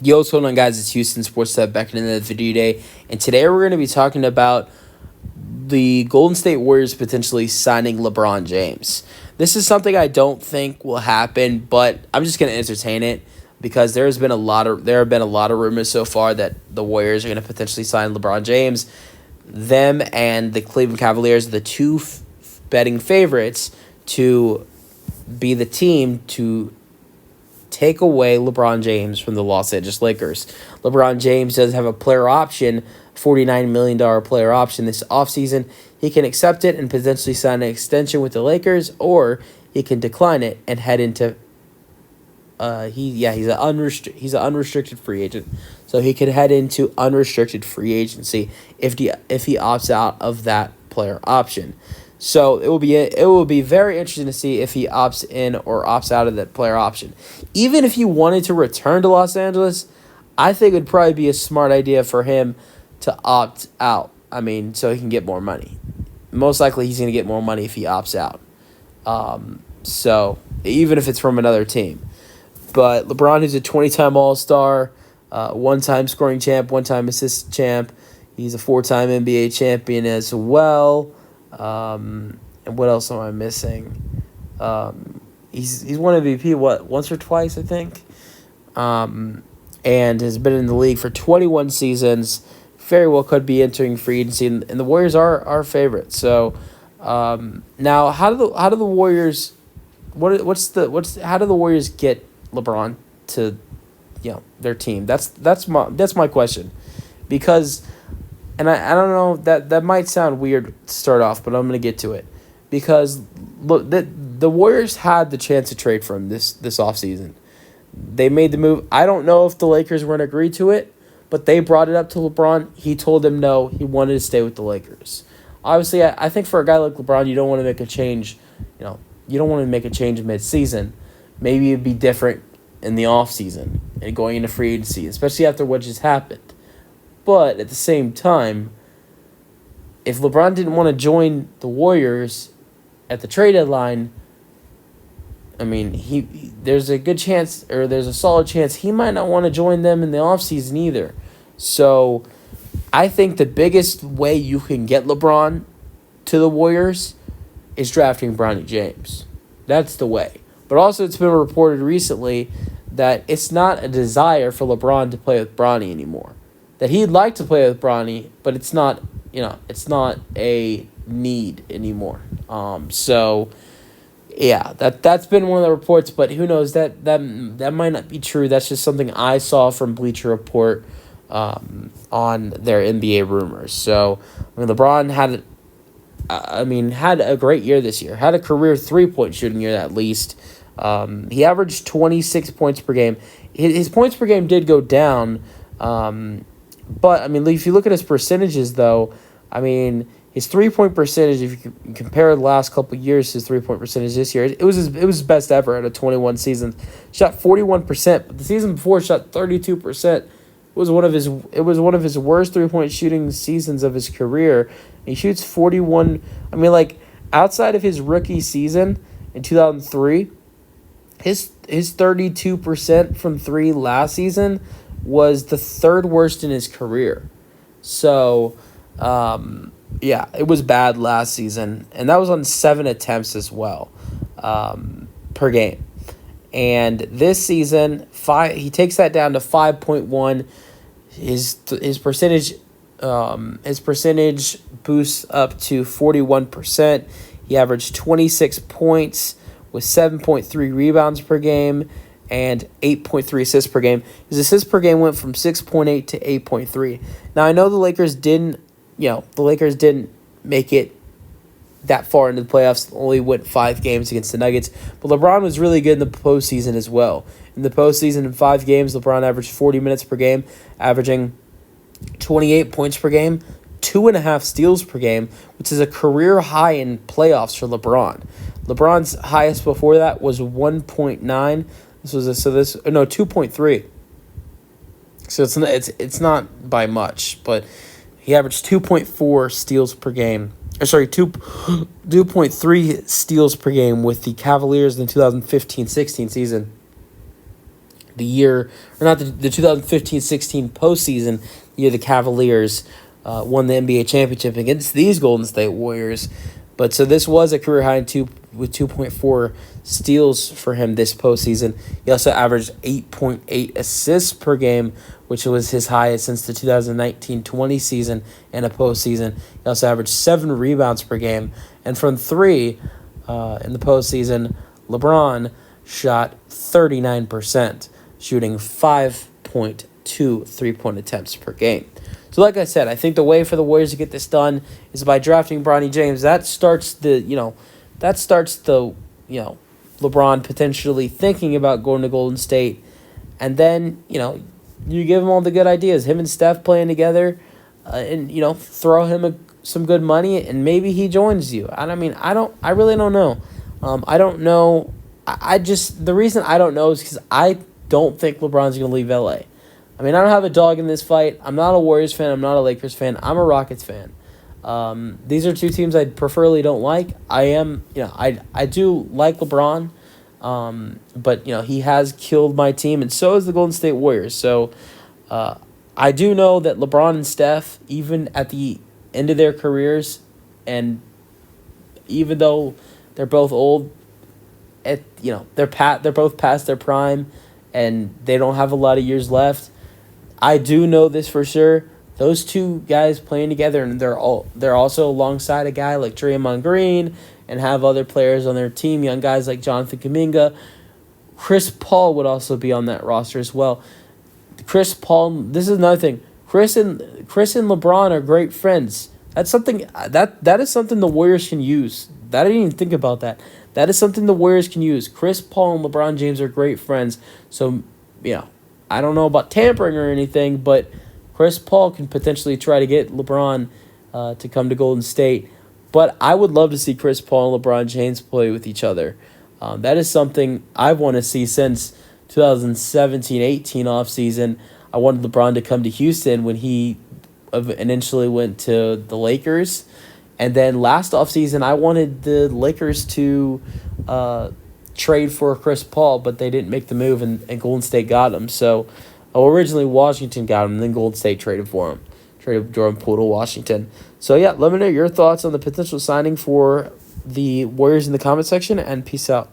Yo, what's going on, guys? It's Houston Sports Set back in another video today, and today we're going to be talking about the Golden State Warriors potentially signing LeBron James. This is something I don't think will happen, but I'm just going to entertain it because there have been a lot of rumors so far that the Warriors are going to potentially sign LeBron James. Them and the Cleveland Cavaliers are the two betting favorites to be the team to take away LeBron James from the Los Angeles Lakers. LeBron James does have a player option, $49 million player option this offseason. He can accept it and potentially sign an extension with the Lakers, or he can decline it and head into he's an unrestricted free agent. So he could head into unrestricted free agency if he opts out of that player option. So it will be very interesting to see if he opts in or opts out of that player option. Even if he wanted to return to Los Angeles, I think it would probably be a smart idea for him to opt out. I mean, so he can get more money. Most likely he's going to get more money if he opts out. So even if it's from another team. But LeBron, who's a 20-time All-Star, one-time scoring champ, one-time assist champ. He's a 4-time NBA champion as well. And what else am I missing? He's won MVP once or twice, I think. And has been in the league for 21 seasons. Very well could be entering free agency, and the Warriors are our favorite. So now, how do the Warriors? How do the Warriors get LeBron to their team? That's my question, because. And I don't know, that might sound weird to start off, but I'm going to get to it. Because look, the Warriors had the chance to trade for him this offseason. They made the move. I don't know if the Lakers were going to agree to it, but they brought it up to LeBron. He told them no, he wanted to stay with the Lakers. Obviously, I think for a guy like LeBron, you don't want to make a change. You don't want to make a change mid-season. Maybe it'd be different in the offseason and going into free agency, especially after what just happened. But at the same time, if LeBron didn't want to join the Warriors at the trade deadline, I mean, there's a good chance, or there's a solid chance, he might not want to join them in the offseason either. So I think the biggest way you can get LeBron to the Warriors is drafting Bronny James. That's the way. But also it's been reported recently that it's not a desire for LeBron to play with Bronny anymore. That he'd like to play with Bronny, but it's not a need anymore. So yeah, that's been one of the reports, but who knows, that might not be true. That's just something I saw from Bleacher Report on their NBA rumors. So LeBron had a great year this year. Had a career 3-point shooting year at least. He averaged 26 points per game. His points per game did go down. But, if you look at his percentages, though, his 3-point percentage, if you compare the last couple of years, his 3-point percentage this year, it was his best ever at a 21 season. Shot 41%, but the season before shot 32%. It was one of his worst 3-point shooting seasons of his career. He shoots 41. Outside of his rookie season in 2003, his 32% from three last season was the third worst in his career. So, it was bad last season. And that was on 7 attempts as well per game. And this season, he takes that down to 5.1. His percentage boosts up to 41%. He averaged 26 points with 7.3 rebounds per game and 8.3 assists per game. His assists per game went from 6.8 to 8.3. Now, I know the Lakers didn't make it that far into the playoffs, only went 5 games against the Nuggets, but LeBron was really good in the postseason as well. In the postseason, in 5 games, LeBron averaged 40 minutes per game, averaging 28 points per game, 2.5 steals per game, which is a career high in playoffs for LeBron. LeBron's highest before that was 1.9. 2.3. So it's not by much, but he averaged 2.4 steals per game. 2.3 steals per game with the Cavaliers in the 2015-16 season. the year, or not the 2015-16 postseason, the year the Cavaliers won the NBA championship against these Golden State Warriors. But so this was a career high with 2.4 steals for him this postseason. He also averaged 8.8 assists per game, which was his highest since the 2019-20 season in a postseason. He also averaged 7 rebounds per game. And from three in the postseason, LeBron shot 39%, shooting 5.2 three-point attempts per game. So like I said, I think the way for the Warriors to get this done is by drafting Bronny James. That starts the LeBron potentially thinking about going to Golden State. And then, you give him all the good ideas. Him and Steph playing together, and throw him some good money, and maybe he joins you. I really don't know. I don't know. The reason I don't know is because I don't think LeBron's going to leave LA. I don't have a dog in this fight. I'm not a Warriors fan. I'm not a Lakers fan. I'm a Rockets fan. These are two teams I preferably don't like. I do like LeBron, but he has killed my team, and so has the Golden State Warriors. So I do know that LeBron and Steph, even at the end of their careers, and even though they're both old, they're both past their prime, and they don't have a lot of years left. I do know this for sure. Those two guys playing together, and they're also alongside a guy like Draymond Green, and have other players on their team, young guys like Jonathan Kuminga. Chris Paul would also be on that roster as well. Chris Paul, this is another thing. Chris and LeBron are great friends. That's something that is something the Warriors can use. I didn't even think about that. That is something the Warriors can use. Chris Paul and LeBron James are great friends. So, I don't know about tampering or anything, but Chris Paul can potentially try to get LeBron to come to Golden State. But I would love to see Chris Paul and LeBron James play with each other. That is something I want to see since 2017-18 offseason. I wanted LeBron to come to Houston when he initially went to the Lakers. And then last offseason, I wanted the Lakers to trade for Chris Paul, but they didn't make the move, and Golden State got him. So originally Washington got him, and then Golden State traded for him. Traded Jordan Poole to Washington. So yeah, let me know your thoughts on the potential signing for the Warriors in the comment section, and peace out.